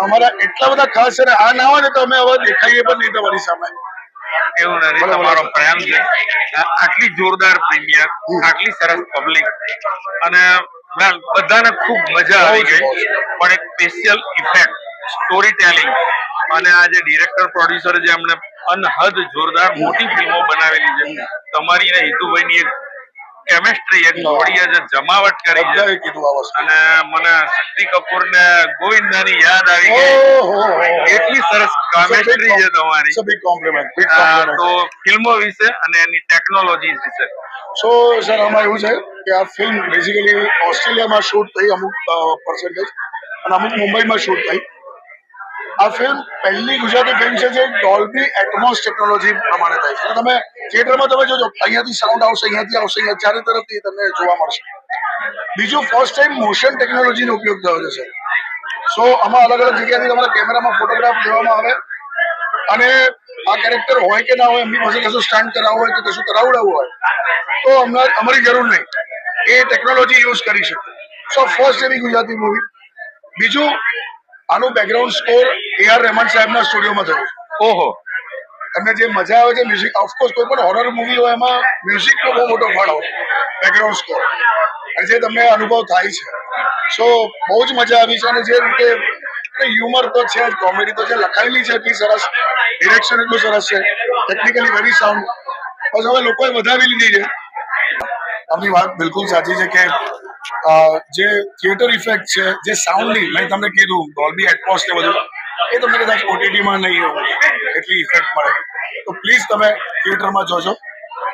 અમારા એટલા બધા ખાસ છે ને, આ ના હોય ને તો અમે હવે દેખાઈએ પણ નહીં તમારી સામે. એવું નથી, તમારો પ્રેમ છે. આટલી જોરદાર પ્રીમિયર, આટલી સરસ પબ્લિક અને બધાને ખૂબ મજા આવી ગઈ. પણ એક સ્પેશિયલ ઇફેક્ટ, સ્ટોરી ટેલિંગ અને આ જે ડિરેક્ટર પ્રોડ્યુસર જે અમને અનહદ જોરદાર મોટી ફિલ્મો બનાવેલી છે, તમારી અને હિતુભાઈની એક કેમેસ્ટ્રી, એક જોડીએ જે જમાવટ કરી છે, અને મને શક્તિ કપૂર ને ગોવિંદાની યાદ આવી ગઈ. એટલી સરસ કેમેસ્ટ્રી છે તમારી. તો ફિલ્મો વિશે અને એની ટેકનોલોજી વિશે. સો સર, આમાં એવું છે કે આ ફિલ્મ બેઝિકલી ઓસ્ટ્રેલિયામાં શૂટ થઈ અમુક પર્સન્ટેજ, અને અમુક મુંબઈમાં શૂટ થઈ. આ ફિલ્મ પહેલી ગુજરાતી ફિલ્મ છે જે ડોલ્બી એટમોસ ટેકનોલોજી પ્રમાણે થાય છે. તમે થિયેટરમાં તમે જોજો, અહીંયાથી સાઉન્ડ આવશે, અહીંયાથી આવશે, અહીંયા ચારે તરફથી તમને જોવા મળશે. બીજું, ફર્સ્ટ ટાઈમ મોશન ટેકનોલોજીનો ઉપયોગ થયો છે સર. સો આમાં અલગ અલગ જગ્યાથી તમારા કેમેરામાં ફોટોગ્રાફ લેવામાં આવે, અને આ કેરેક્ટર હોય કે ના હોય, એમની પાસે કશું સ્ટન્ટ કરાવવું હોય કે કશું કરાવડાવવું હોય તો અમારી જરૂર નહીં, એ ટેકનોલોજી યુઝ કરી શકે. સો ફર્સ્ટ એવી ગુજરાતી મૂવી. બીજું, આનું બેકગ્રાઉન્ડ સ્કોર AR રહેમાન સાહેબના સ્ટુડિયોમાં થયું છે. ઓહો, તમને જે મજા આવે છે મ્યુઝિક, ઓફકોર્સ કોઈ પણ હોરર મૂવી હોય એમાં મ્યુઝિકનો બહુ મોટો ફાળો હોય, બેકગ્રાઉન્ડ સ્કોર, અને જે તમને અનુભવ થાય છે. સો બહુ જ મજા આવી છે. અને જે રીતે હ્યુમર તો છે જ, કોમેડી તો છે, લખાયેલી છે એટલી સરસ, ડિરેક્શન એટલું સરસ છે, ટેકનિકલી વેરી સાઉન્ડ. બસ હવે લોકોએ વધાવી લીધી છે. આપની વાત બિલકુલ સાચી છે કે જે થિયેટર ઇફેક્ટ છે, જે સાઉન્ડની મેં તમને કીધું, ડોલ્બી એટમોસ ને બધું, એ તમને કદાચ OTT-માં નહીં હોય એટલી ઇફેક્ટ મળે. તો પ્લીઝ તમે થિયેટરમાં જોજો,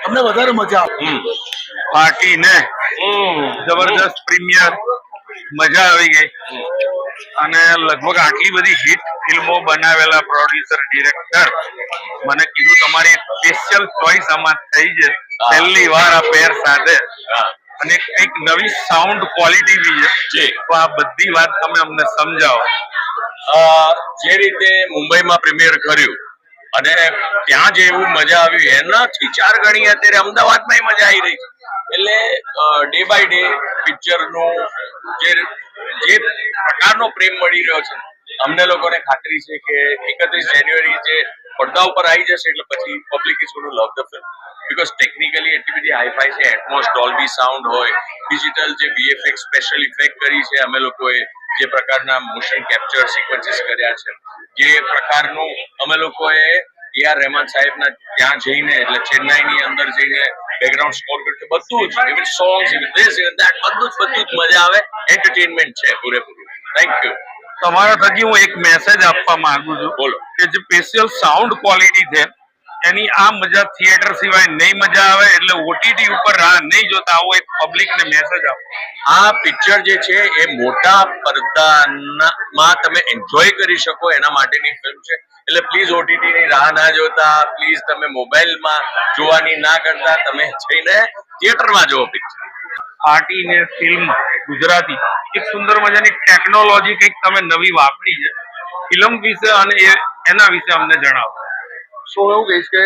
તમને વધારે મજા આવે. પાર્ટી ને જબરદસ્ત પ્રીમિયર, મજા આવી ગઈ. અને લગભગ આટલી બધી હિટ ફિલ્મો બનાવેલા પ્રોડ્યુસર, ડિરેક્ટર, મને કીધું તમારી સ્પેશિયલ ચોઇસ આમાં થઈ છે પહેલી વાર આ પેર સાથે, અને એક નવી સાઉન્ડ ક્વોલિટી બી છે. તો આ બધી વાત તમે અમને સમજાવો. જે રીતે મુંબઈમાં પ્રીમિયર કર્યું અને ત્યાં જે એવું મજા આવી, એનાથી 4 ગણી અત્યારે અમદાવાદમાં મજા આવી રહી છે. એટલે ડે બાય ડે પિક્ચરનું જે પ્રકારનો પ્રેમ મળી રહ્યો છે, અમને લોકોને ખાતરી છે કે 31 જાન્યુઆરી જે પડદા ઉપર આવી જશે એટલે પછી public is going to love the film, because technically એટલી બધી હાઈફાઈ છે. એટમોસ, ડોલ્બી સાઉન્ડ હોય, ડિજિટલ જે VFX સ્પેશિયલ ઇફેક્ટ કરી છે અમે લોકોએ, જે પ્રકારના મોશન કેપ્ચર સિક્વન્સીસ કર્યા છે, જે પ્રકારનું અમે લોકોએ AR રહેમાન સાહેબના ત્યાં જઈને, એટલે ચેન્નાઈની અંદર જઈને બેકગ્રાઉન્ડ સ્કોર કર્યું, બધું જ, even songs, even this, even that, બધું જ મજા આવે. એન્ટરટેનમેન્ટ છે પૂરેપૂરું. Thank you. તમારા થકી હું એક મેસેજ આપવા માંગુ છું. બોલો. કે જે સ્પેશિયલ સાઉન્ડ ક્વોલિટી છે, એની આ મજા થિયેટર સિવાય નહીં મજા આવે. એટલે OTT ઉપર રાહ નહીં જોતા, આવો એક પબ્લિકને મેસેજ આપો. આ પિક્ચર જે છે એ મોટા પડદામાં તમે એન્જોય કરી શકો એના માટેની ફિલ્મ છે. એટલે પ્લીઝ OTT ની રાહ ના જોતા, પ્લીઝ તમે મોબાઈલમાં જોવાની ના કરતા, તમે જઈને થિયેટરમાં જોવો પિક્ચર. પાર્ટી ને ફિલ્મ ગુજરાતી, એક સુંદર મજાની ટેકનોલોજી કંઈક તમે નવી વાપરી છે ફિલ્મ વિશે, અને એના વિશે અમને જણાવો. સો એવું કહીશ કે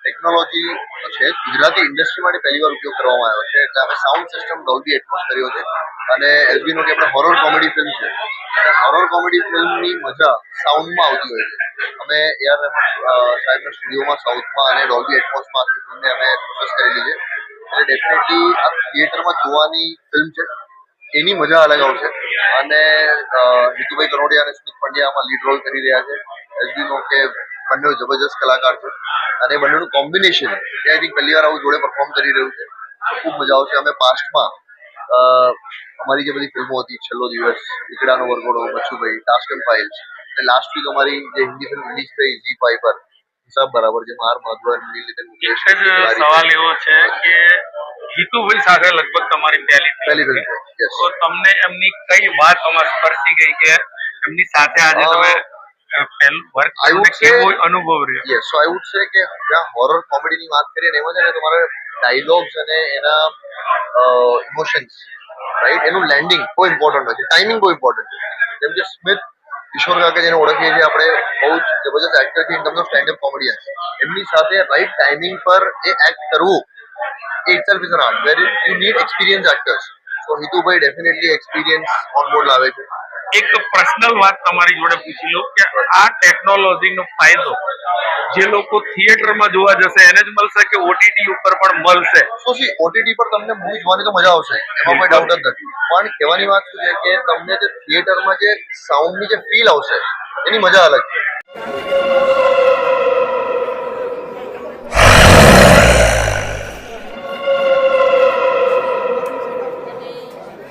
ટેકનોલોજી છે ગુજરાતી ઇન્ડસ્ટ્રી માટે પહેલી વાર ઉપયોગ કરવામાં આવ્યો છે. એટલે અમે સાઉન્ડ સિસ્ટમ ડોલ્બી એટમોસ કર્યો છે. અને એઝ નો કે આપણે હોરર કોમેડી ફિલ્મ છે, અને હોરર કોમેડી ફિલ્મની મજા સાઉન્ડમાં આવતી હોય છે. અમે AR રહેમાન સાહેબના સ્ટુડિયોમાં સાઉથમાં અને ડોલ્બી એટમોસમાં આખી ફિલ્મને અમે પ્રોસેસ કરેલી છે. એટલે ડેફિનેટલી આ થિયેટરમાં જોવાની ફિલ્મ છે, એની મજા અલગ આવશે. અને હિતુભાઈ કનોડિયા અને સ્મિત પંડ્યા આમાં લીડ રોલ કરી રહ્યા છે. એઝ નો કે બંને જબરજસ્ત કલાકાર છે, અને બંનેનું કોમ્બિનેશન આઈ થિંક પહેલી વાર આવું જોડે પરફોર્મ કરી રહ્યું છે. ખૂબ મજા આવશે. અમે પાસ્ટમાં અમારી જે બધી ફિલ્મો હતી, છેલ્લો દિવસ, દીકડાનો વરઘોડો, બચ્ચુભાઈ, ટાસ્ક એન્ડ ફાઇલ્સ, અને લાસ્ટ વીક અમારી જે હિન્દી ફિલ્મ રિલીઝ થઈ ZEE5 પર, હિસાબ બરાબર, જેમાં આર માધવન, નીલકંઠ મુકેશ. સવાલ એવો છે કે હિતુભાઈ સાથે લગભગ તમારી પહેલી ફિલ્મ છે, તો તમને એમની કઈ વાત આમાં સ્પર્શી ગઈ કે એમની સાથે આજે તમે પહેલું વર્ક કેવો અનુભવ રહ્યો? Yes, so I would say કે જ્યાં હોરર કોમેડીની વાત કરીએ ને, એમાં છે ને તમારે ડાયલોગ્સ અને એના ઇમોશન્સ, રાઈટ, એનું લેન્ડિંગ બહુ ઇમ્પોર્ટન્ટ હોય છે, ટાઈમિંગ બહુ ઇમ્પોર્ટન્ટ છે. જેમ કે સ્મિત કિશોર કાકા જેને ઓળખીએ છીએ આપણે, બહુ જ જબરજસ્ત એક્ટર છે in terms of stand up comedian. એમની સાથે રાઈટ ટાઈમિંગ પર એ એક્ટ કરવું, એ itself is an art where you need experience actors. તો Hitubhai definitely experience on board લાવે છે. એક પર્સનલ વાત તમારી જોડે પૂછી લઉં કે આ ટેકનોલોજીનો ફાયદો જે લોકો થિયેટરમાં જોવા જશે એને જ મળશે કે ઓટીટી ઉપર પણ મળશે? તો સી ઓટીટી પર તમને મૂવી જોવાની તો મજા આવશે, એમાં કોઈ ડાઉટ જ નથી, પણ કહેવાની વાત શું છે કે તમને જે થિયેટરમાં જે સાઉન્ડની જે ફીલ આવશે એની મજા અલગ છે.